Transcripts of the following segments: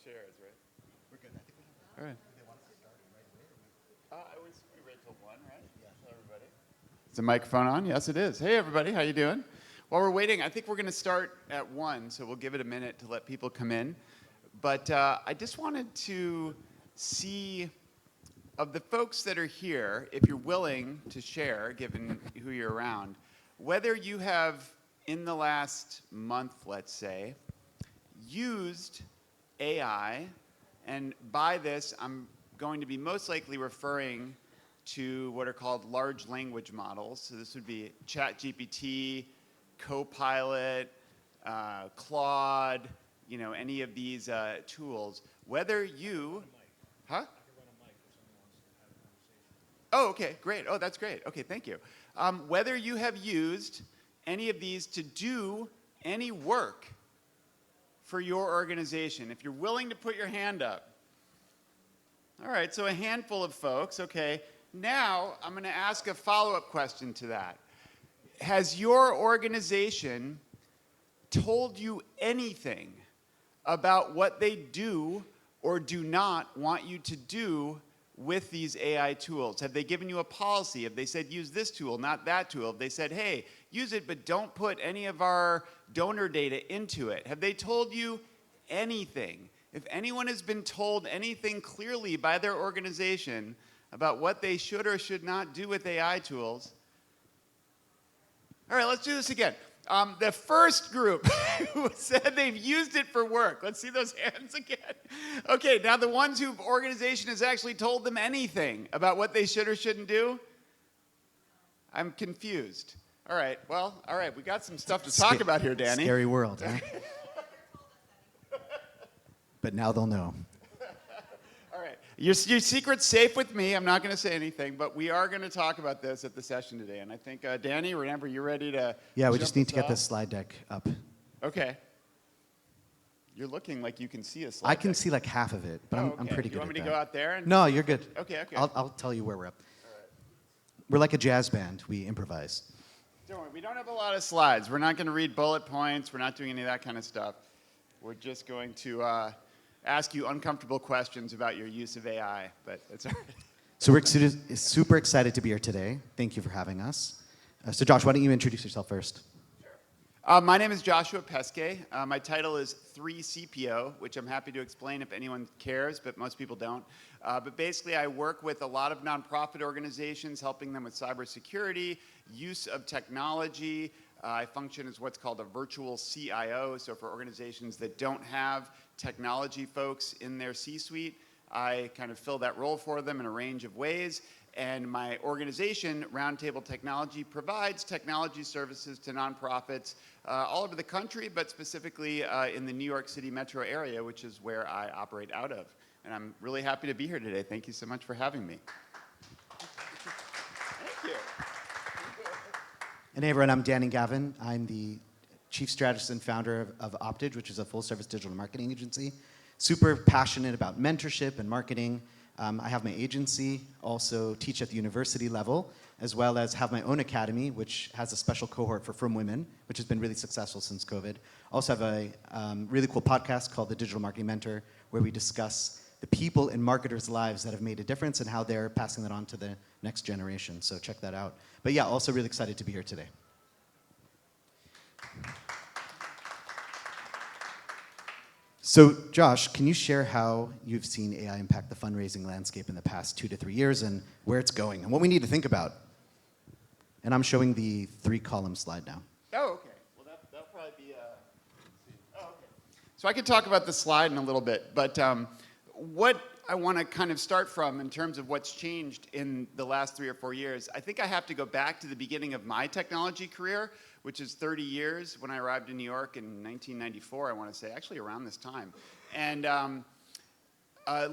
shares, right? We're good. I think we have. All right. They want us to start right away. I always we wait till 1, right? Yeah. Tell everybody. Is the microphone on? Yes, it is. Hey, everybody. How you doing? While we're waiting, I think we're going to start at 1, so we'll give it a minute to let people come in. But I just wanted to see, of the folks that are here, if you're willing to share, given who you're around, whether you have, in the last month, let's say, used AI, and by this, I'm going to be most likely referring to what are called large language models. So this would be ChatGPT, Copilot, Claude, any of these tools. Whether you, huh? Oh, okay, great. Oh, that's great. Okay, thank you. Whether you have used any of these to do any work for your organization, if you're willing to put your hand up. All right, so a handful of folks. Okay, now I'm going to ask a follow-up question to that. Has your organization told you anything about what they do or do not want you to do with these AI tools? Have they given you a policy? Have they said, use this tool, not that tool? Have they said, hey, use it, but don't put any of our donor data into it? Have they told you anything? If anyone has been told anything clearly by their organization about what they should or should not do with AI tools, all right, let's do this again. The first group who said they've used it for work. Let's see those hands again. Okay, now the ones whose organization has actually told them anything about what they should or shouldn't do? I'm confused. All right, well, all right, we got some stuff to talk about here, Danny. Scary world, huh? But now they'll know. All right, your secret's safe with me. I'm not going to say anything, but we are going to talk about this at the session today. And I think, Danny, remember, you're ready to Yeah, we just need to get off? this slide deck up. Okay. You're looking like you can see a slide I can deck. see like half of it, but okay. I'm pretty good You want at me that. to go out there? And No, you're good. Okay. I'll tell you where we're up. We're like a jazz band. We improvise. Don't worry, we don't have a lot of slides. We're not going to read bullet points. We're not doing any of that kind of stuff. We're just going to ask you uncomfortable questions about your use of AI, but it's all right. So we're super excited to be here today. Thank you for having us. So Josh, why don't you introduce yourself first? My name is Joshua Peskay. My title is 3CPO, which I'm happy to explain if anyone cares, but most people don't. But basically, I work with a lot of nonprofit organizations, helping them with cybersecurity, use of technology. I function as what's called a virtual CIO, so for organizations that don't have technology folks in their C-suite, I kind of fill that role for them in a range of ways. And my organization, Roundtable Technology, provides technology services to nonprofits all over the country, but specifically in the New York City metro area, which is where I operate out of. And I'm really happy to be here today. Thank you so much for having me. Thank you. And hey everyone, I'm Gavin. I'm the Chief Strategist and founder of Optage, which is a full-service digital marketing agency. Super passionate about mentorship and marketing. I have my agency, also teach at the university level, as well as have my own academy, which has a special cohort for From Women, which has been really successful since COVID. Also have a really cool podcast called The Digital Marketing Mentor, where we discuss the people in marketers' lives that have made a difference and how they're passing that on to the next generation. So check that out. But yeah, also really excited to be here today. So Josh, can you share how you've seen AI impact the fundraising landscape in the past 2 to 3 years and where it's going and what we need to think about? And I'm showing the 3-column slide now. Oh, okay. Well, that'll probably be oh, okay. So I could talk about the slide in a little bit, but what I want to kind of start from in terms of what's changed in the last 3 or 4 years, I think I have to go back to the beginning of my technology career, which is 30 years when I arrived in New York in 1994, I want to say, actually around this time. And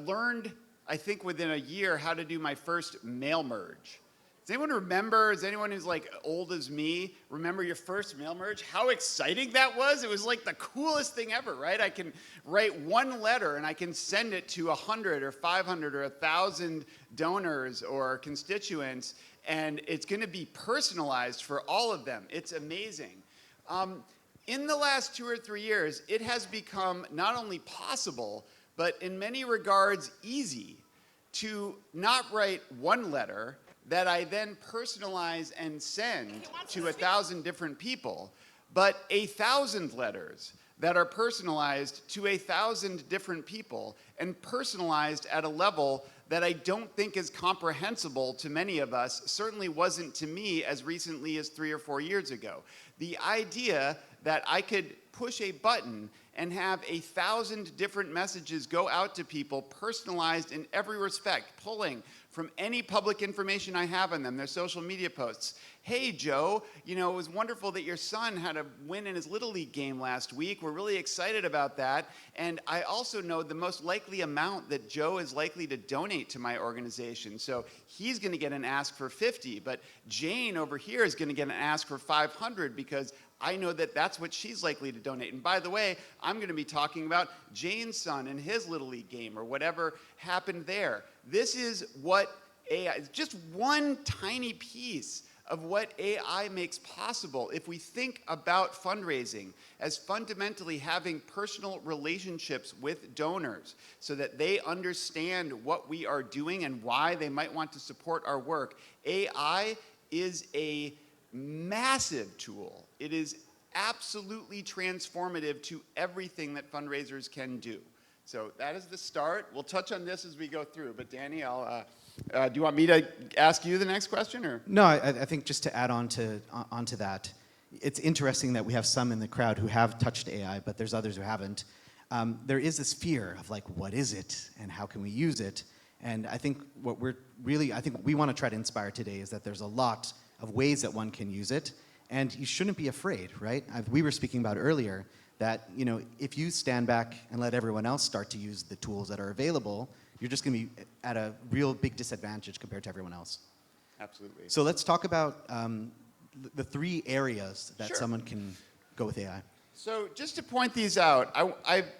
learned, I think within a year, how to do my first mail merge. Does anyone remember, is anyone who's like old as me, remember your first mail merge? How exciting that was? It was like the coolest thing ever, right? I can write one letter and I can send it to 100 or 500 or 1,000 donors or constituents, and it's gonna be personalized for all of them. It's amazing. In the last 2 or 3 years, it has become not only possible, but in many regards easy to not write one letter that I then personalize and send to 1,000 different people, but 1,000 letters that are personalized to 1,000 different people and personalized at a level that I don't think is comprehensible to many of us, certainly wasn't to me as recently as 3 or 4 years ago. The idea that I could push a button and have 1,000 different messages go out to people, personalized in every respect, pulling from any public information I have on them, their social media posts. Hey, Joe, you know, it was wonderful that your son had a win in his Little League game last week. We're really excited about that. And I also know the most likely amount that Joe is likely to donate to my organization. So he's going to get an ask for 50, but Jane over here is going to get an ask for 500 because I know that that's what she's likely to donate. And by the way, I'm going to be talking about Jane's son and his Little League game or whatever happened there. This is what AI, just one tiny piece of what AI makes possible if we think about fundraising as fundamentally having personal relationships with donors so that they understand what we are doing and why they might want to support our work. AI is a massive tool. It is absolutely transformative to everything that fundraisers can do. So that is the start. We'll touch on this as we go through. But Danny, do you want me to ask you the next question, or? No, I think just to add on to that, it's interesting that we have some in the crowd who have touched AI, but there's others who haven't. There is this fear of like, what is it, and how can we use it? And I think what we want to try to inspire today is that there's a lot of ways that one can use it, and you shouldn't be afraid, right? We were speaking about earlier that, you know, if you stand back and let everyone else start to use the tools that are available, you're just going to be at a real big disadvantage compared to everyone else. Absolutely. So let's talk about the 3 areas that Sure. someone can go with AI. So just to point these out, I've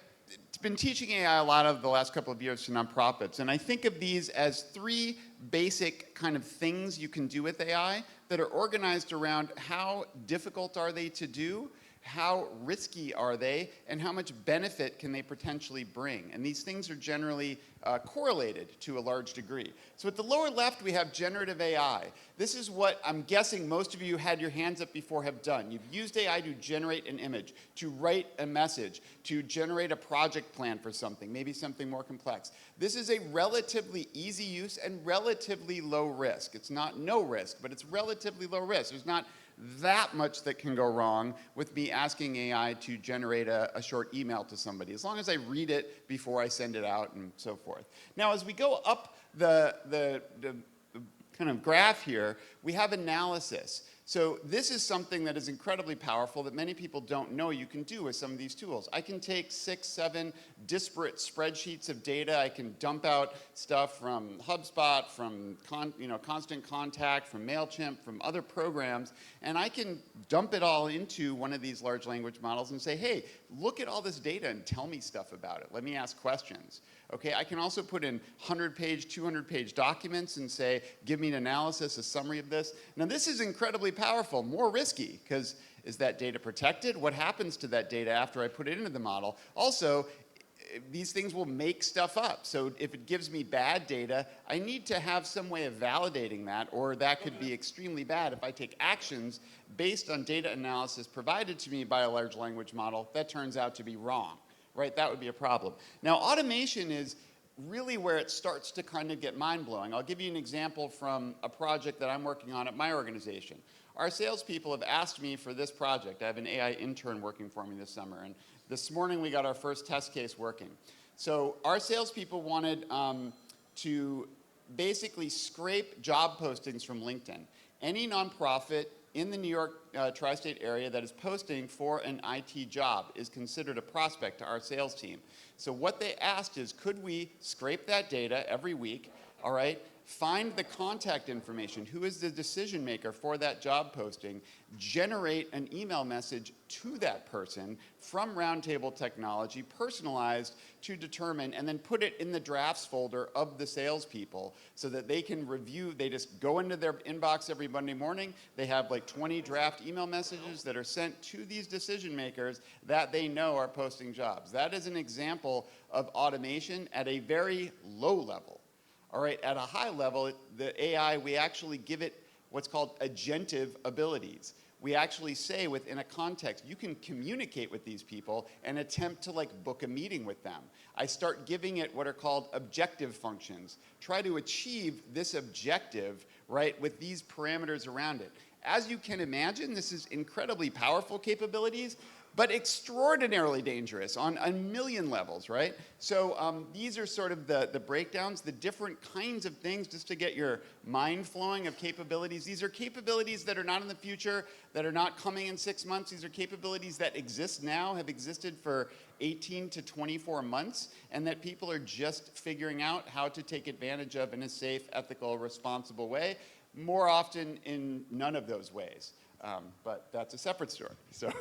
been teaching AI a lot of the last couple of years to nonprofits, and I think of these as 3 basic kind of things you can do with AI that are organized around how difficult are they to do, how risky are they, and how much benefit can they potentially bring. And these things are generally correlated to a large degree. So at the lower left, we have generative AI. This is what I'm guessing most of you who had your hands up before have done. You've used AI to generate an image, to write a message, to generate a project plan for something, maybe something more complex. This is a relatively easy use and relatively low risk. It's not no risk, but it's relatively low risk. There's not that much that can go wrong with me asking AI to generate a short email to somebody, as long as I read it before I send it out and so forth. Now, as we go up the kind of graph here, we have analysis. So this is something that is incredibly powerful that many people don't know you can do with some of these tools. I can take 6, 7 disparate spreadsheets of data. I can dump out stuff from HubSpot, from Constant Contact, from MailChimp, from other programs, and I can dump it all into one of these large language models and say, hey, look at all this data and tell me stuff about it. Let me ask questions. Okay, I can also put in 100-page, 200-page documents and say, give me an analysis, a summary of this. Now this is incredibly powerful, more risky, because is that data protected? What happens to that data after I put it into the model? Also, these things will make stuff up. So if it gives me bad data, I need to have some way of validating that, or that could be extremely bad if I take actions based on data analysis provided to me by a large language model that turns out to be wrong. Right, that would be a problem. Now, automation is really where it starts to kind of get mind-blowing. I'll give you an example from a project that I'm working on at my organization. Our salespeople have asked me for this project. I have an AI intern working for me this summer, and this morning we got our first test case working. So our salespeople wanted to basically scrape job postings from LinkedIn. Any nonprofit in the New York tri-state area that is posting for an IT job is considered a prospect to our sales team. So what they asked is, could we scrape that data every week, all right? Find the contact information. Who is the decision maker for that job posting? Generate an email message to that person from Roundtable Technology, personalized to determine, and then put it in the drafts folder of the salespeople so that they can review. They just go into their inbox every Monday morning. They have like 20 draft email messages that are sent to these decision makers that they know are posting jobs. That is an example of automation at a very low level. All right, at a high level, the AI, we actually give it what's called agentive abilities. We actually say within a context, you can communicate with these people and attempt to like book a meeting with them. I start giving it what are called objective functions. Try to achieve this objective, right, with these parameters around it. As you can imagine, this is incredibly powerful capabilities, but extraordinarily dangerous on a million levels, right? So these are sort of the breakdowns, the different kinds of things just to get your mind flowing of capabilities. These are capabilities that are not in the future, that are not coming in 6 months. These are capabilities that exist now, have existed for 18 to 24 months, and that people are just figuring out how to take advantage of in a safe, ethical, responsible way, more often in none of those ways. But that's a separate story, so.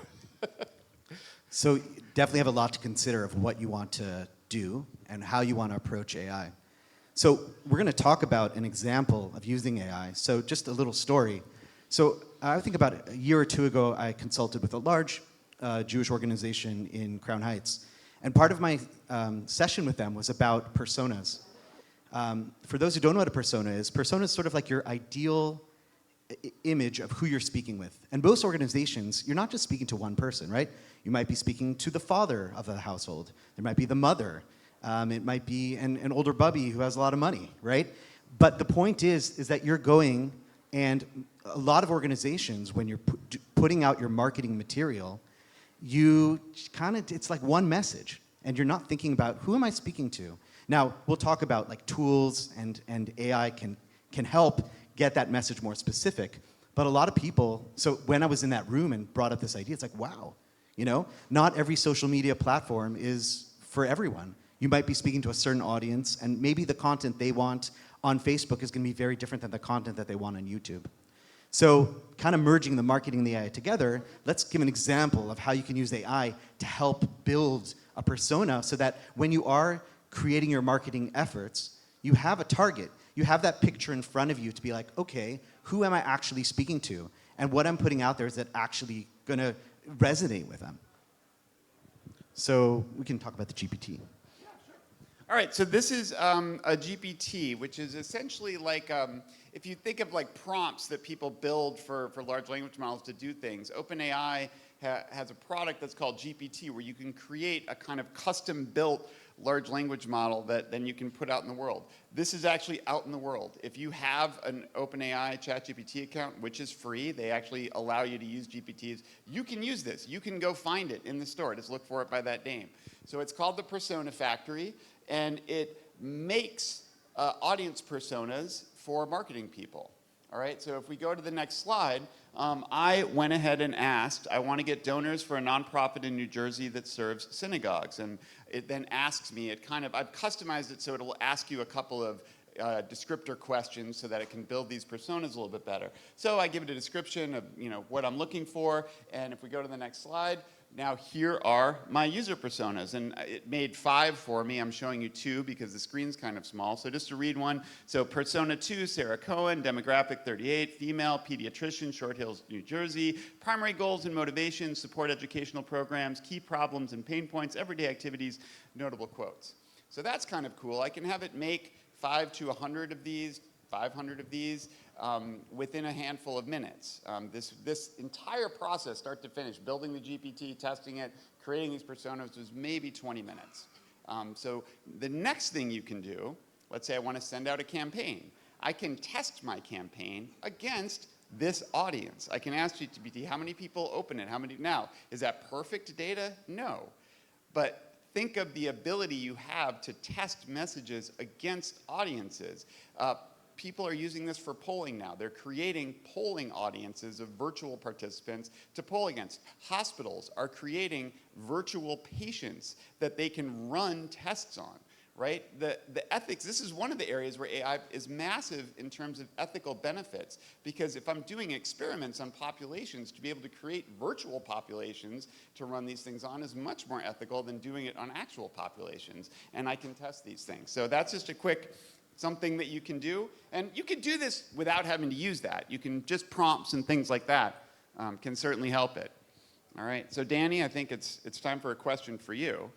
So definitely have a lot to consider of what you want to do and how you want to approach AI. So we're going to talk about an example of using AI. So just a little story. So I think about a year or two ago, I consulted with a large Jewish organization in Crown Heights. And part of my session with them was about personas. For those who don't know what a persona is sort of like your ideal image of who you're speaking with. And most organizations, you're not just speaking to one person, right? You might be speaking to the father of the household. There might be the mother. It might be an older bubby who has a lot of money, right? But the point is that you're going, and a lot of organizations, when you're putting out your marketing material, you kind of, it's like one message, and you're not thinking about who am I speaking to? Now, we'll talk about like tools and AI can help get that message more specific. But a lot of people, so when I was in that room and brought up this idea, it's like, wow, not every social media platform is for everyone. You might be speaking to a certain audience, and maybe the content they want on Facebook is going to be very different than the content that they want on YouTube. So kind of merging the marketing and the AI together, let's give an example of how you can use AI to help build a persona so that when you are creating your marketing efforts, you have a target. You have that picture in front of you to be like, okay, who am I actually speaking to? And what I'm putting out there, is that actually going to resonate with them? So we can talk about the GPT. All right, so this is a GPT, which is essentially like, if you think of like prompts that people build for large language models to do things, OpenAI has a product that's called GPT, where you can create a kind of custom-built large language model that then you can put out in the world. This is actually out in the world. If you have an OpenAI ChatGPT account, which is free, they actually allow you to use GPTs, you can use this. You can go find it in the store. Just look for it by that name. So it's called the Persona Factory, and it makes audience personas for marketing people. All right, so if we go to the next slide, I went ahead and asked, I want to get donors for a nonprofit in New Jersey that serves synagogues. And it then asks me, I've customized it so it will ask you a couple of descriptor questions so that it can build these personas a little bit better. So I give it a description of what I'm looking for, and if we go to the next slide, now here are my user personas, and it made 5 for me. I'm showing you 2 because the screen's kind of small. So just to read one, so persona 2, Sarah Cohen, demographic 38, female, pediatrician, Short Hills, New Jersey, primary goals and motivations, support educational programs, key problems and pain points, everyday activities, notable quotes. So that's kind of cool. I can have it make 5 to 100 of these, 500 of these, within a handful of minutes. This entire process, start to finish, building the GPT, testing it, creating these personas, was maybe 20 minutes. So the next thing you can do, let's say I want to send out a campaign. I can test my campaign against this audience. I can ask GPT, how many people open it? How many? Now, is that perfect data? No. But think of the ability you have to test messages against audiences. People are using this for polling now. They're creating polling audiences of virtual participants to poll against. Hospitals are creating virtual patients that they can run tests on, right? The ethics, this is one of the areas where AI is massive in terms of ethical benefits, because if I'm doing experiments on populations, to be able to create virtual populations to run these things on is much more ethical than doing it on actual populations, and I can test these things. So that's just a quick something that you can do, and you can do this without having to use that. You can just prompts and things like that can certainly help it. All right, so Danny, I think it's time for a question for you.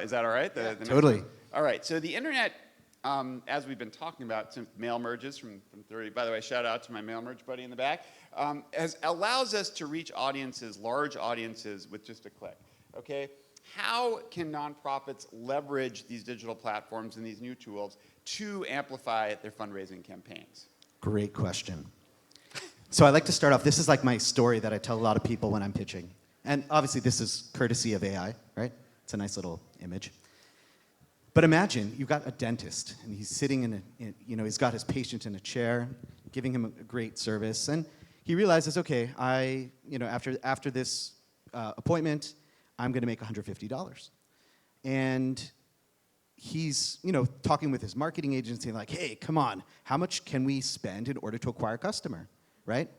Is that all right? The Totally. next one? All right, so the internet, as we've been talking about, since mail merges from 30, by the way, shout out to my mail merge buddy in the back, allows us to reach audiences, large audiences, with just a click, okay? How can nonprofits leverage these digital platforms and these new tools to amplify their fundraising campaigns? Great question. So I like to start off, this is like my story that I tell a lot of people when I'm pitching. And obviously this is courtesy of AI, right? It's a nice little image. But imagine you've got a dentist and he's sitting he's got his patient in a chair, giving him a great service, and he realizes, okay, after this appointment, I'm going to make $150. And he's, talking with his marketing agency like, hey, come on, how much can we spend in order to acquire a customer, right?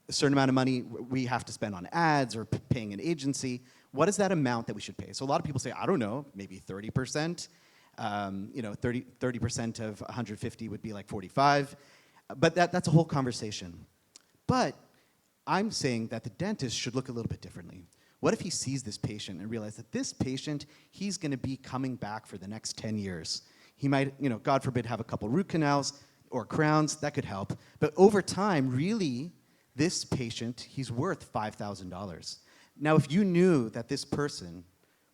A certain amount of money we have to spend on ads or paying an agency. What is that amount that we should pay? So a lot of people say, I don't know, maybe 30%. 30% of 150 would be like 45. But that's a whole conversation. But I'm saying that the dentist should look a little bit differently. What if he sees this patient and realizes that this patient, he's going to be coming back for the next 10 years. He might, God forbid, have a couple root canals or crowns. That could help. But over time, really, this patient, he's worth $5,000. Now, if you knew that this person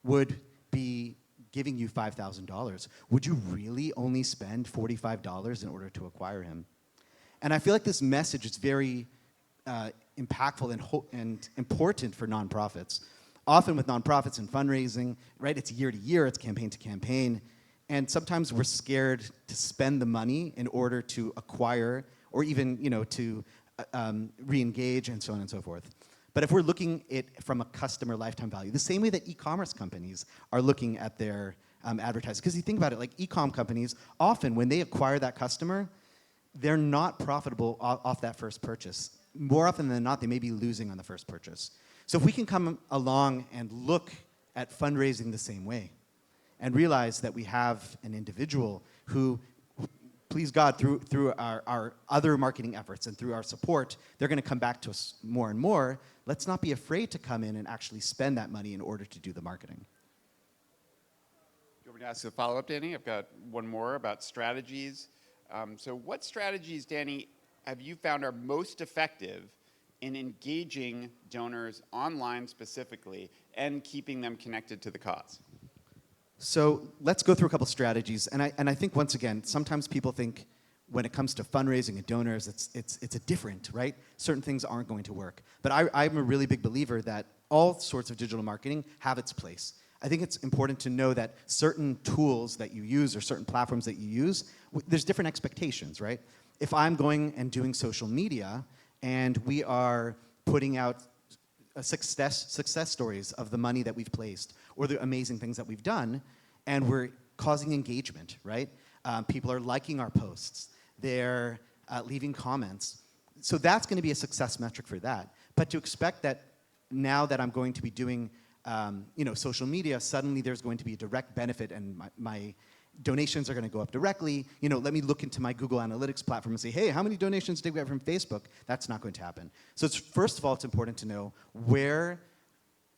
would be giving you $5,000, would you really only spend $45 in order to acquire him? And I feel like this message is very impactful and important for nonprofits. Often with nonprofits and fundraising, right, it's year to year, it's campaign to campaign, and sometimes we're scared to spend the money in order to acquire or even, to re-engage and so on and so forth. But if we're looking at it from a customer lifetime value, the same way that e-commerce companies are looking at their advertising, because you think about it, like e-com companies, often when they acquire that customer, they're not profitable off that first purchase. More often than not, they may be losing on the first purchase. So if we can come along and look at fundraising the same way and realize that we have an individual who, please God, through our other marketing efforts and through our support, they're going to come back to us more and more. Let's not be afraid to come in and actually spend that money in order to do the marketing. You want me to ask a follow-up, Danny? I've got one more about strategies. So what strategies, Danny, have you found are most effective in engaging donors online specifically and keeping them connected to the cause? So let's go through a couple strategies. And I think, once again, sometimes people think when it comes to fundraising and donors, it's a different, right? Certain things aren't going to work. But I'm a really big believer that all sorts of digital marketing have its place. I think it's important to know that certain tools that you use or certain platforms that you use, there's different expectations, right? If I'm going and doing social media and we are putting out success stories of the money that we've placed or the amazing things that we've done, and we're causing engagement, right? People are liking our posts. They're leaving comments. So that's going to be a success metric for that. But to expect that now that I'm going to be doing social media, suddenly there's going to be a direct benefit and my donations are going to go up directly. Let me look into my Google Analytics platform and say, hey, how many donations did we have from Facebook? That's not going to happen. So first of all, it's important to know where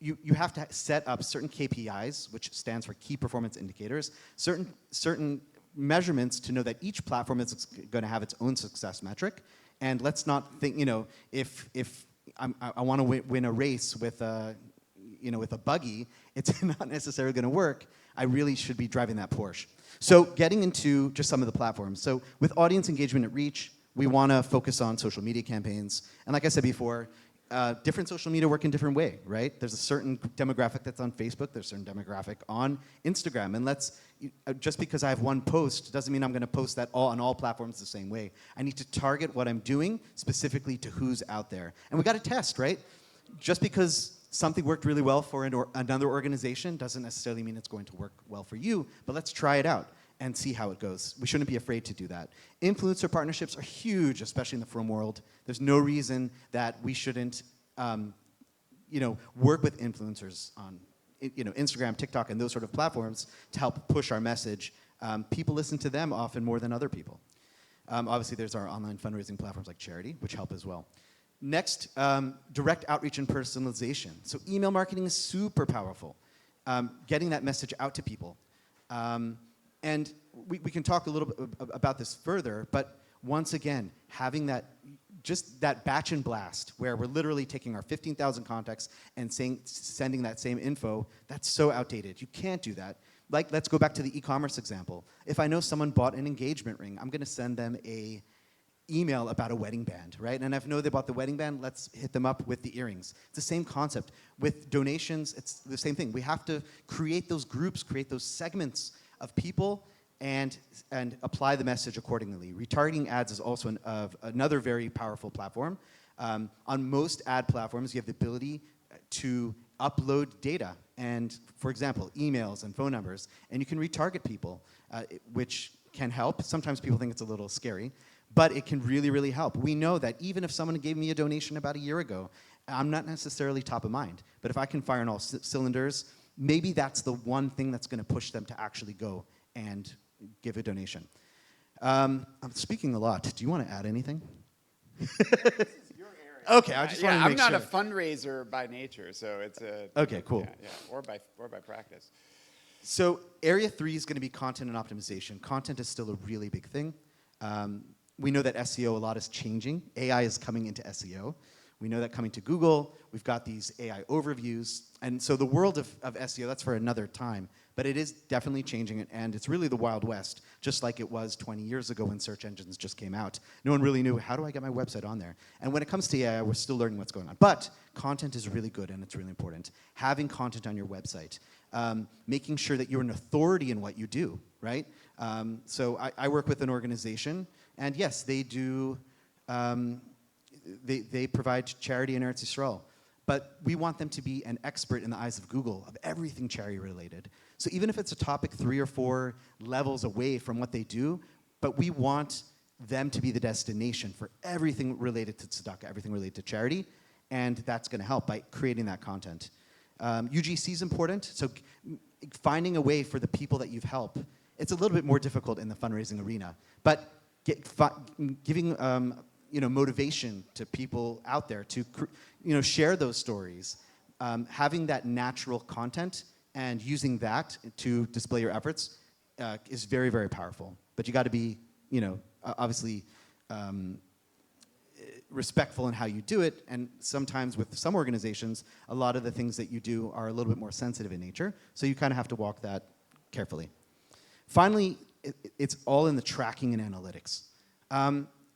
you have to set up certain KPIs, which stands for key performance indicators, certain measurements to know that each platform is going to have its own success metric. And let's not think, if I want to win a race with a buggy, it's not necessarily going to work. I really should be driving that Porsche. So getting into just some of the platforms. So with audience engagement at reach, we want to focus on social media campaigns. And like I said before, different social media work in different way, right? There's a certain demographic that's on Facebook. There's a certain demographic on Instagram. And just because I have one post doesn't mean I'm going to post that on all platforms the same way. I need to target what I'm doing specifically to who's out there. And we got to test, right? Just because something worked really well for another organization doesn't necessarily mean it's going to work well for you, but let's try it out. and see how it goes. We shouldn't be afraid to do that. Influencer partnerships are huge, especially in the firm world. There's no reason that we shouldn't work with influencers on Instagram, TikTok, and those sort of platforms to help push our message. People listen to them often more than other people. Obviously, there's our online fundraising platforms like Charity, which help as well. Next, direct outreach and personalization. So email marketing is super powerful. Getting that message out to people. And we can talk a little bit about this further, but once again, having just that batch and blast, where we're literally taking our 15,000 contacts and sending that same info, that's so outdated. You can't do that. Like, let's go back to the e-commerce example. If I know someone bought an engagement ring, I'm gonna send them a email about a wedding band, right? And if I know they bought the wedding band, let's hit them up with the earrings. It's the same concept. With donations, it's the same thing. We have to create those groups, create those segments of people, and apply the message accordingly. Retargeting ads is also another very powerful platform. On most ad platforms, you have the ability to upload data, and for example, emails and phone numbers, and you can retarget people, which can help. Sometimes people think it's a little scary, but it can really, really help. We know that even if someone gave me a donation about a year ago, I'm not necessarily top of mind, but if I can fire on all cylinders, maybe that's the one thing that's gonna push them to actually go and give a donation. I'm speaking a lot. Do you want to add anything? This is your area. Okay, I just want to make sure. I'm not a fundraiser by nature, so it's a... Okay, cool. Yeah, or by practice. So area 3 is going to be content and optimization. Content is still a really big thing. We know that SEO, a lot is changing. AI is coming into SEO. We know that coming to Google. We've got these AI overviews. And so the world of SEO, that's for another time. But it is definitely changing, and it's really the Wild West, just like it was 20 years ago when search engines just came out. No one really knew, how do I get my website on there? And when it comes to AI, we're still learning what's going on. But content is really good, and it's really important. Having content on your website, making sure that you're an authority in what you do, right? So I work with an organization, and yes, they do, they provide charity in Eretz Yisrael. But we want them to be an expert in the eyes of Google of everything charity related. So even if it's a topic 3 or 4 levels away from what they do, but we want them to be the destination for everything related to tzedakah, everything related to charity, and that's going to help by creating that content. UGC is important, so finding a way for the people that you've helped. It's a little bit more difficult in the fundraising arena, but giving motivation to people out there to share those stories, having that natural content and using that to display your efforts is very, very powerful. But you got to be, obviously respectful in how you do it. And sometimes with some organizations, a lot of the things that you do are a little bit more sensitive in nature. So you kind of have to walk that carefully. Finally, it's all in the tracking and analytics.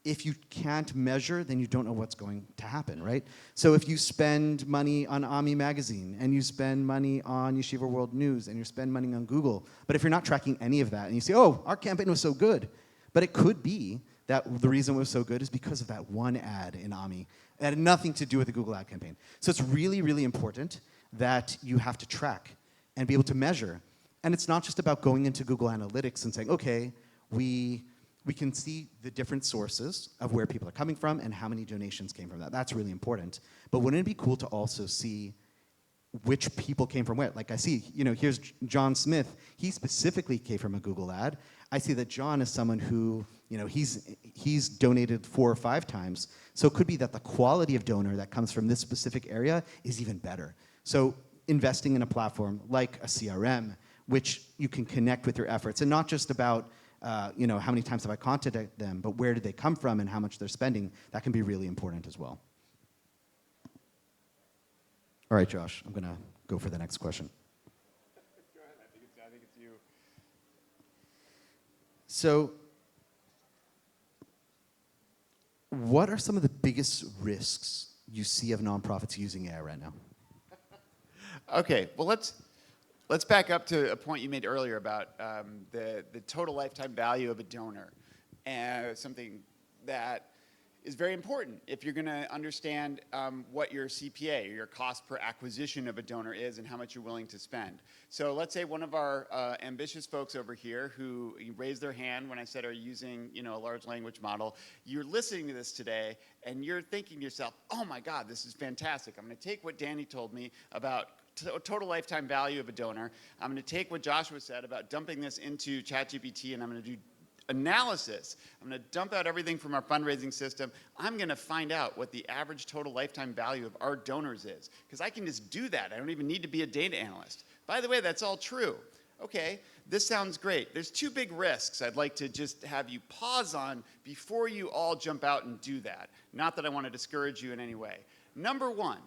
If you can't measure, then you don't know what's going to happen, right? So if you spend money on AMI Magazine, and you spend money on Yeshiva World News, and you spend money on Google, but if you're not tracking any of that, and you say, oh, our campaign was so good, but it could be that the reason it was so good is because of that one ad in AMI. It had nothing to do with the Google ad campaign. So it's really, really important that you have to track and be able to measure. And it's not just about going into Google Analytics and saying, okay, we can see the different sources of where people are coming from and how many donations came from that. That's really important. But wouldn't it be cool to also see which people came from where? Like I see, here's John Smith. He specifically came from a Google ad. I see that John is someone who, he's donated 4 or 5 times. So it could be that the quality of donor that comes from this specific area is even better. So investing in a platform like a CRM, which you can connect with your efforts, and not just about how many times have I contacted them, but where did they come from and how much they're spending, that can be really important as well. All right, Josh, I'm going to go for the next question. Go ahead, I think it's you. So, what are some of the biggest risks you see of nonprofits using AI right now? Okay, well, let's back up to a point you made earlier about the total lifetime value of a donor, and something that is very important if you're going to understand what your CPA, or your cost per acquisition of a donor is, and how much you're willing to spend. So let's say one of our ambitious folks over here who raised their hand when I said are using a large language model, you're listening to this today and you're thinking to yourself, oh my God, this is fantastic. I'm going to take what Danny told me about total lifetime value of a donor. I'm going to take what Joshua said about dumping this into ChatGPT, and I'm going to do analysis. I'm going to dump out everything from our fundraising system. I'm going to find out what the average total lifetime value of our donors is, because I can just do that. I don't even need to be a data analyst. By the way, that's all true. Okay, this sounds great. There's two big risks I'd like to just have you pause on before you all jump out and do that. Not that I want to discourage you in any way. Number one,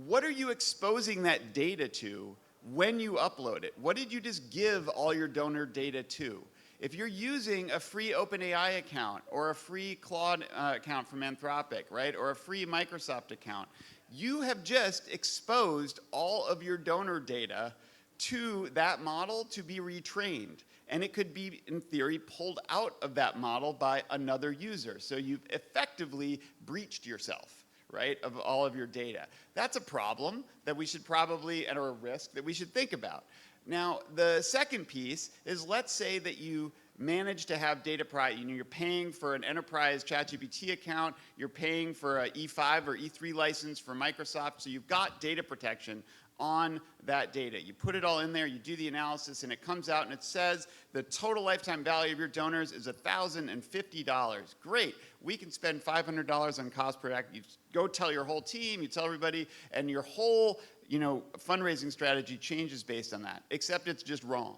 what are you exposing that data to when you upload it? What did you just give all your donor data to? If you're using a free OpenAI account or a free Claude account from Anthropic, right, or a free Microsoft account, you have just exposed all of your donor data to that model to be retrained. And it could be, in theory, pulled out of that model by another user. So you've effectively breached yourself, right, of all of your data. That's a problem that we should probably, or a risk that we should think about. Now, the second piece is, let's say that you manage to have data privacy. You're paying for an enterprise ChatGPT account, you're paying for an E5 or E3 license for Microsoft, so you've got data protection on that data. You put it all in there, you do the analysis, and it comes out and it says the total lifetime value of your donors is $1,050. Great, we can spend $500 on cost per act. You go tell your whole team, you tell everybody, and your whole fundraising strategy changes based on that, except it's just wrong.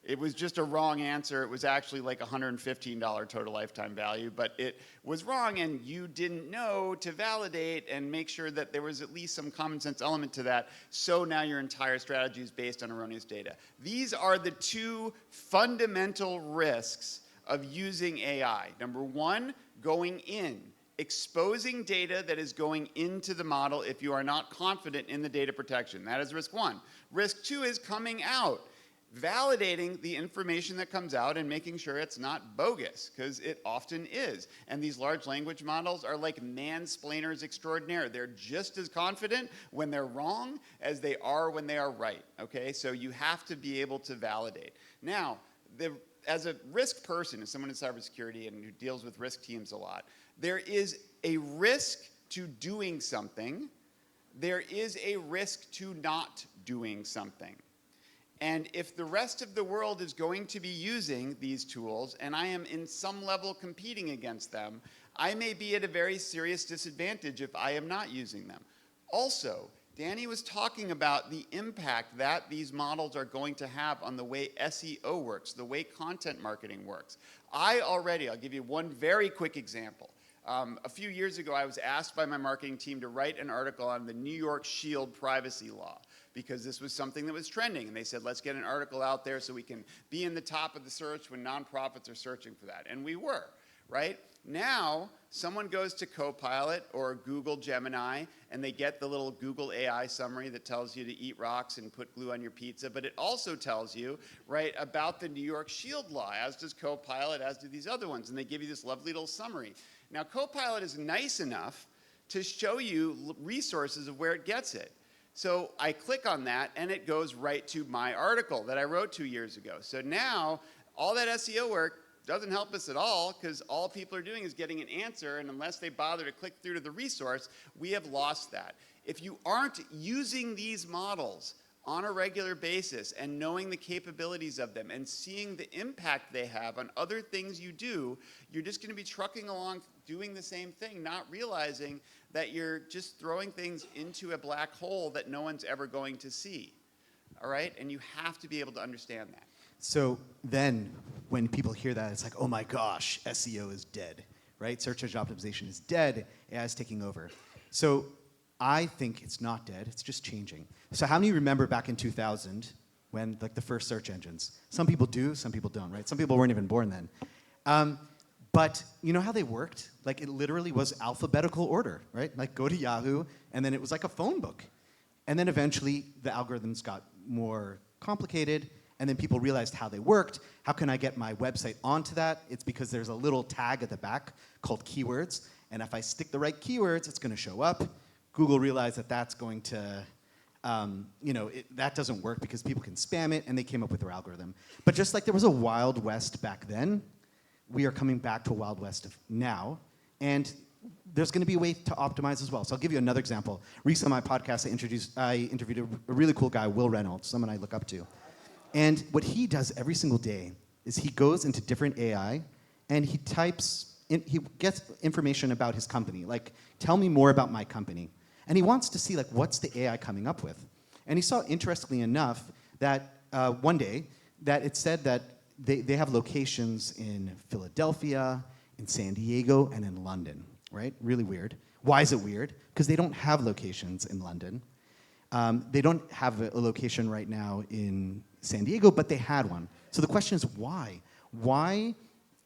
It was just a wrong answer. It was actually like $115 total lifetime value, but it was wrong, and you didn't know to validate and make sure that there was at least some common sense element to that, so now your entire strategy is based on erroneous data. These are the two fundamental risks of using AI. Number one, going in. Exposing data that is going into the model if you are not confident in the data protection. That is risk one. Risk two is coming out. Validating the information that comes out and making sure it's not bogus, because it often is. And these large language models are like mansplainers extraordinaire. They're just as confident when they're wrong as they are when they are right, okay? So you have to be able to validate. Now, as a risk person, as someone in cybersecurity and who deals with risk teams a lot, there is a risk to doing something. There is a risk to not doing something. And if the rest of the world is going to be using these tools, and I am in some level competing against them, I may be at a very serious disadvantage if I am not using them. Also, Danny was talking about the impact that these models are going to have on the way SEO works, the way content marketing works. I'll give you one very quick example. A few years ago, I was asked by my marketing team to write an article on the New York Shield privacy law, because this was something that was trending. And they said, let's get an article out there so we can be in the top of the search when nonprofits are searching for that. And we were, right? Now, someone goes to Copilot or Google Gemini, and they get the little Google AI summary that tells you to eat rocks and put glue on your pizza, but it also tells you, right, about the New York Shield law, as does Copilot, as do these other ones, and they give you this lovely little summary. Now, Copilot is nice enough to show you resources of where it gets it. So I click on that, and it goes right to my article that I wrote 2 years ago. So now, all that SEO work doesn't help us at all, because all people are doing is getting an answer, and unless they bother to click through to the resource, we have lost that. If you aren't using these models on a regular basis and knowing the capabilities of them and seeing the impact they have on other things you do, you're just going to be trucking along doing the same thing, not realizing that you're just throwing things into a black hole that no one's ever going to see. All right? And you have to be able to understand that. So then when people hear that, it's like, oh my gosh, SEO is dead, right? Search engine optimization is dead. AI is taking over. So I think it's not dead. It's just changing. So how many remember back in 2000 when like the first search engines? Some people do, some people don't, right? Some people weren't even born then. But you know how they worked? Like it literally was alphabetical order, right? Like go to Yahoo, and then it was like a phone book. And then eventually the algorithms got more complicated, and then people realized how they worked. How can I get my website onto that? It's because there's a little tag at the back called keywords, and if I stick the right keywords, it's going to show up. Google realized that that's going to, that doesn't work because people can spam it, and they came up with their algorithm. But just like there was a Wild West back then, we are coming back to a Wild West of now, and there's going to be a way to optimize as well. So I'll give you another example. Recently on my podcast, I interviewed a really cool guy, Will Reynolds, someone I look up to. And what he does every single day is he goes into different AI, and he gets information about his company. Like, tell me more about my company. And he wants to see, like, what's the AI coming up with? And he saw, interestingly enough, that one day, that it said that they have locations in Philadelphia, in San Diego, and in London, right? Really weird. Why is it weird? Because they don't have locations in London. They don't have a location right now in San Diego, but they had one. So the question is, why? Why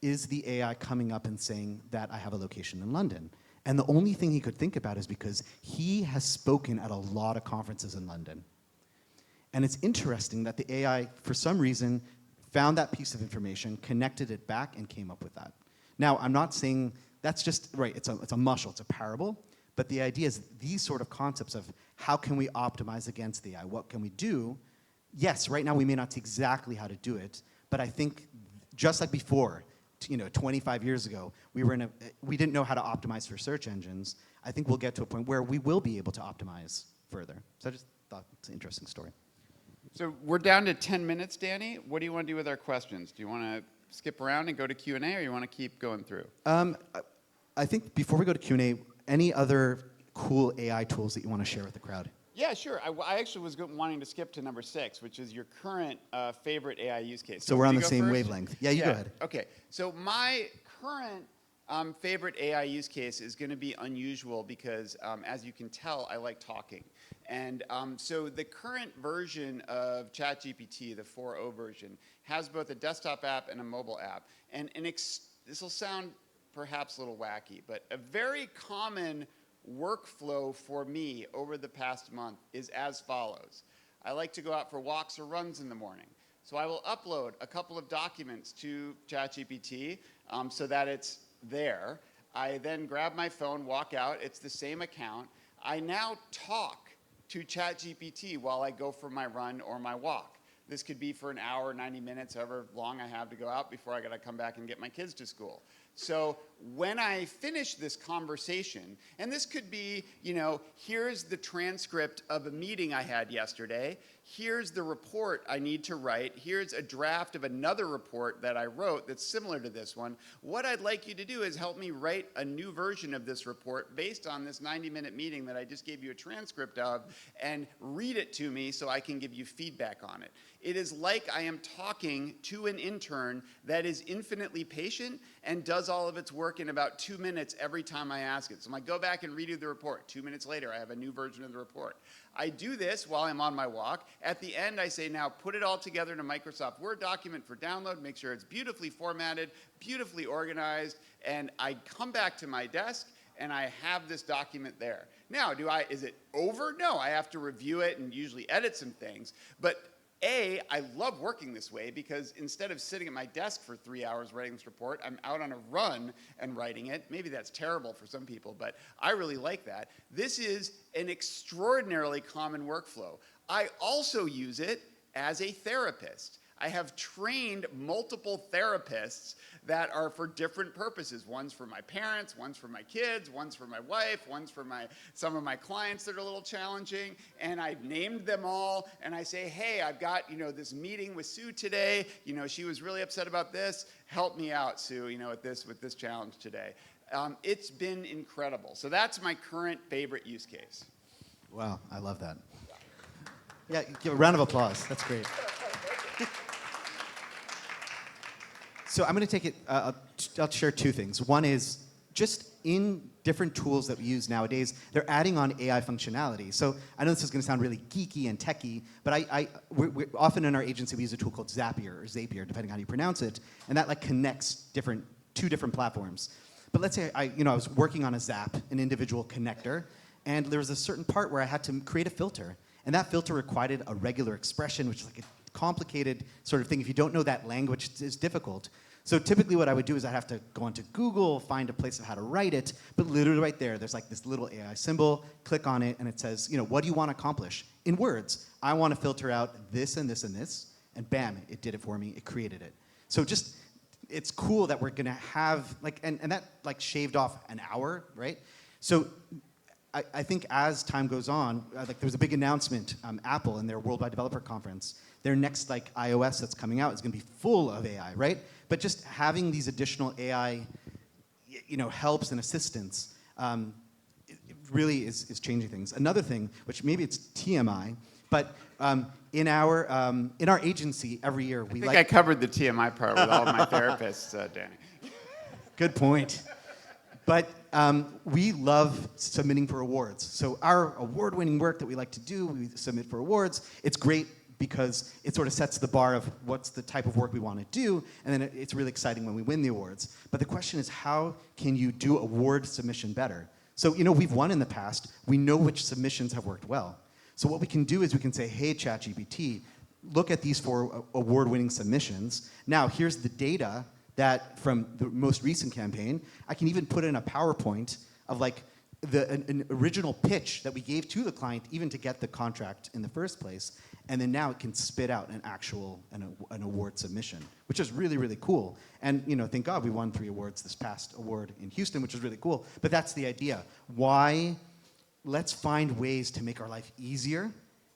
is the AI coming up and saying that I have a location in London? And the only thing he could think about is because he has spoken at a lot of conferences in London. And it's interesting that the AI, for some reason, found that piece of information, connected it back, and came up with that. Now, I'm not saying that's just, right, it's a mushel, it's a parable, but the idea is these sort of concepts of how can we optimize against the AI, what can we do? Yes, right now we may not see exactly how to do it, but I think just like before, 25 years ago, we didn't know how to optimize for search engines. I think we'll get to a point where we will be able to optimize further. So I just thought it's an interesting story. So we're down to 10 minutes, Danny. What do you want to do with our questions? Do you want to skip around and go to Q&A, or you want to keep going through? I think before we go to Q&A, any other cool AI tools that you want to share with the crowd? Yeah, sure. I actually was wanting to skip to number 6, which is your current favorite AI use case. So we're on the go same first? wavelength. Yeah, you go ahead. Okay. So my current favorite AI use case is going to be unusual because, as you can tell, I like talking. And so the current version of ChatGPT, the 4.0 version, has both a desktop app and a mobile app. And this will sound perhaps a little wacky, but a very common workflow for me over the past month is as follows. I like to go out for walks or runs in the morning. So I will upload a couple of documents to ChatGPT so that it's there. I then grab my phone, walk out. It's the same account. I now talk to ChatGPT while I go for my run or my walk. This could be for an hour, 90 minutes, however long I have to go out before I got to come back and get my kids to school. So when I finish this conversation, and this could be, here's the transcript of a meeting I had yesterday, here's the report I need to write, here's a draft of another report that I wrote that's similar to this one. What I'd like you to do is help me write a new version of this report based on this 90-minute meeting that I just gave you a transcript of, and read it to me so I can give you feedback on it. It is like I am talking to an intern that is infinitely patient and does all of its work in about 2 minutes every time I ask it. So I go back and redo the report. 2 minutes later, I have a new version of the report. I do this while I'm on my walk. At the end, I say, now put it all together in a Microsoft Word document for download, make sure it's beautifully formatted, beautifully organized, and I come back to my desk, and I have this document there. Now, is it over? No, I have to review it and usually edit some things, but I love working this way because instead of sitting at my desk for 3 hours writing this report, I'm out on a run and writing it. Maybe that's terrible for some people, but I really like that. This is an extraordinarily common workflow. I also use it as a therapist. I have trained multiple therapists that are for different purposes. One's for my parents, one's for my kids, one's for my wife, one's for some of my clients that are a little challenging. And I've named them all, and I say, hey, I've got this meeting with Sue today. She was really upset about this. Help me out, Sue, with this challenge today. It's been incredible. So that's my current favorite use case. Wow, I love that. Yeah, give a round of applause. That's great. So I'm going to take it, I'll share two things. One is just in different tools that we use nowadays, they're adding on AI functionality. So I know this is going to sound really geeky and techy, but we often in our agency we use a tool called Zapier, or Zapier, depending on how you pronounce it, and that connects two different platforms. But let's say I was working on a Zap, an individual connector, and there was a certain part where I had to create a filter, and that filter required a regular expression, which is like a complicated sort of thing. If you don't know that language, it's difficult. So typically what I would do is I'd have to go onto Google, find a place of how to write it, but literally right there's like this little AI symbol, click on it, and it says, what do you want to accomplish? In words, I want to filter out this and this and this, and bam, it did it for me, it created it. So just, it's cool that we're gonna have, and that shaved off an hour, right? So I think as time goes on, there was a big announcement, Apple in their Worldwide Developer Conference, their next iOS that's coming out is gonna be full of AI, right? But just having these additional AI, helps and assistance, it really is changing things. Another thing, which maybe it's TMI, but in our agency every year we I think I covered the TMI part with all of my therapists, Danny. Good point. But we love submitting for awards. So our award-winning work that we like to do, we submit for awards. It's great because it sort of sets the bar of what's the type of work we want to do, and then it's really exciting when we win the awards. But the question is, how can you do award submission better? So, we've won in the past. We know which submissions have worked well. So what we can do is we can say, hey, ChatGPT, look at these 4 award-winning submissions. Now, here's the data that from the most recent campaign. I can even put in a PowerPoint of an original pitch that we gave to the client even to get the contract in the first place. And then now it can spit out an award submission, which is really, really cool. And thank God we won 3 awards this past award in Houston, which is really cool. But that's the idea. Let's find ways to make our life easier.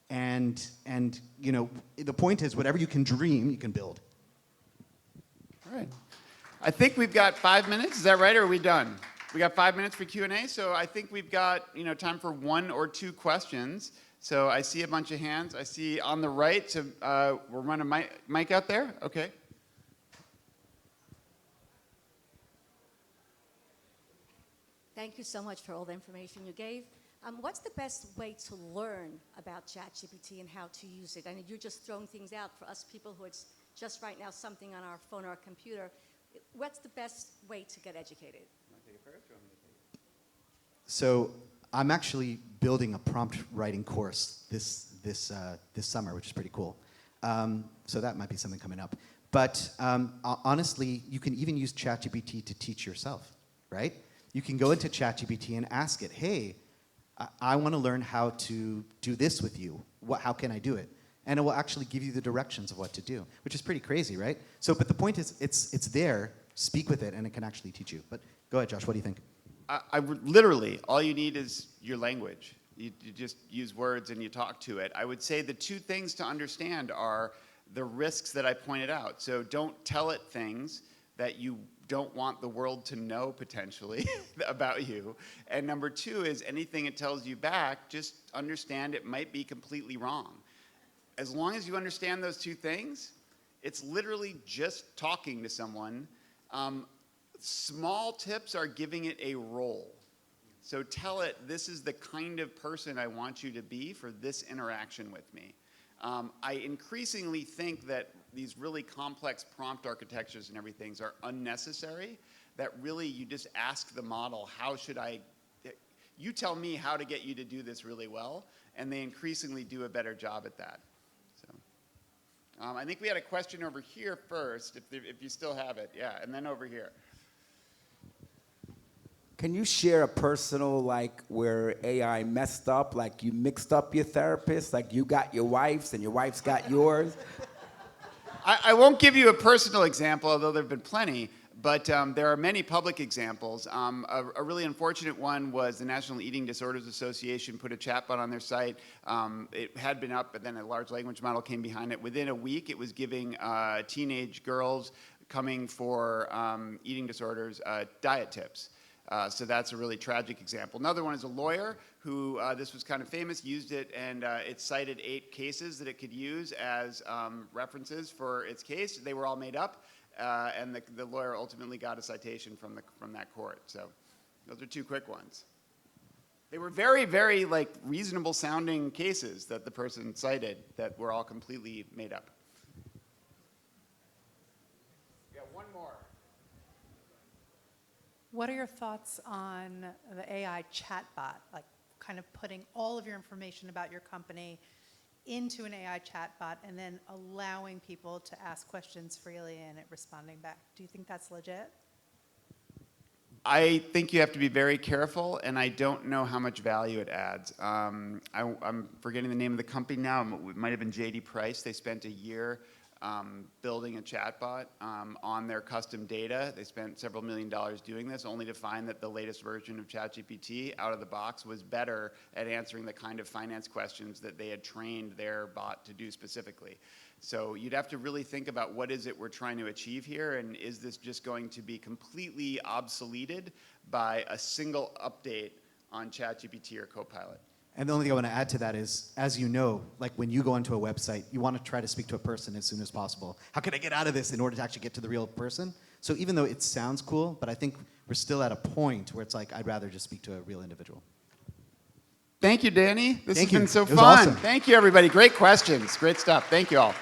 And the point is, whatever you can dream, you can build. All right. I think we've got 5 minutes. Is that right, or are we done? We got 5 minutes for Q&A, so I think we've got time for 1 or 2 questions. So I see a bunch of hands. I see on the right, so we're running mic out there? Okay. Thank you so much for all the information you gave. What's the best way to learn about ChatGPT and how to use it? I mean, you're just throwing things out for us people who it's just right now something on our phone or our computer. What's the best way to get educated? Want to take it first, or want me to take it? So I'm actually building a prompt writing course this summer, which is pretty cool. So that might be something coming up. But honestly, you can even use ChatGPT to teach yourself, right? You can go into ChatGPT and ask it, hey, I want to learn how to do this with you. How can I do it? And it will actually give you the directions of what to do, which is pretty crazy, right? So, but the point is, it's there. Speak with it, and it can actually teach you. But go ahead, Josh. What do you think? I would literally, all you need is your language. You just use words and you talk to it. I would say the 2 things to understand are the risks that I pointed out. So don't tell it things that you don't want the world to know potentially about you. And number 2 is anything it tells you back, just understand it might be completely wrong. As long as you understand those 2 things, it's literally just talking to someone. Small tips are giving it a role. So tell it, this is the kind of person I want you to be for this interaction with me. I increasingly think that these really complex prompt architectures and everything are unnecessary, that really you just ask the model, you tell me how to get you to do this really well, and they increasingly do a better job at that. So, I think we had a question over here first, if you still have it, yeah, and then over here. Can you share a personal, where AI messed up, you mixed up your therapist, you got your wife's and your wife's got yours? I won't give you a personal example, although there have been plenty, but there are many public examples. A really unfortunate one was the National Eating Disorders Association put a chatbot on their site. It had been up, but then a large language model came behind it. Within a week, it was giving teenage girls coming for eating disorders diet tips. So that's a really tragic example. Another one is a lawyer who, this was kind of famous, used it, and it cited 8 cases that it could use as references for its case. They were all made up, and the lawyer ultimately got a citation from that court. So those are 2 quick ones. They were very, very reasonable sounding cases that the person cited that were all completely made up. Yeah, one more. What are your thoughts on the AI chatbot, kind of putting all of your information about your company into an AI chatbot and then allowing people to ask questions freely and it responding back. Do you think that's legit? I think you have to be very careful, and I don't know how much value it adds. I'm forgetting the name of the company now. It might have been JD Price. They spent a year building a chatbot on their custom data. They spent several $1 million doing this, only to find that the latest version of ChatGPT out of the box was better at answering the kind of finance questions that they had trained their bot to do specifically. So you'd have to really think about what is it we're trying to achieve here, and is this just going to be completely obsoleted by a single update on ChatGPT or Copilot? And the only thing I want to add to that is, as you know, like when you go onto a website, you want to try to speak to a person as soon as possible. How can I get out of this in order to actually get to the real person? So even though it sounds cool, but I think we're still at a point where it's like, I'd rather just speak to a real individual. Thank you, Danny. This has Thank you. been so It was fun. awesome. Thank you, everybody. Great questions. Great stuff. Thank you all.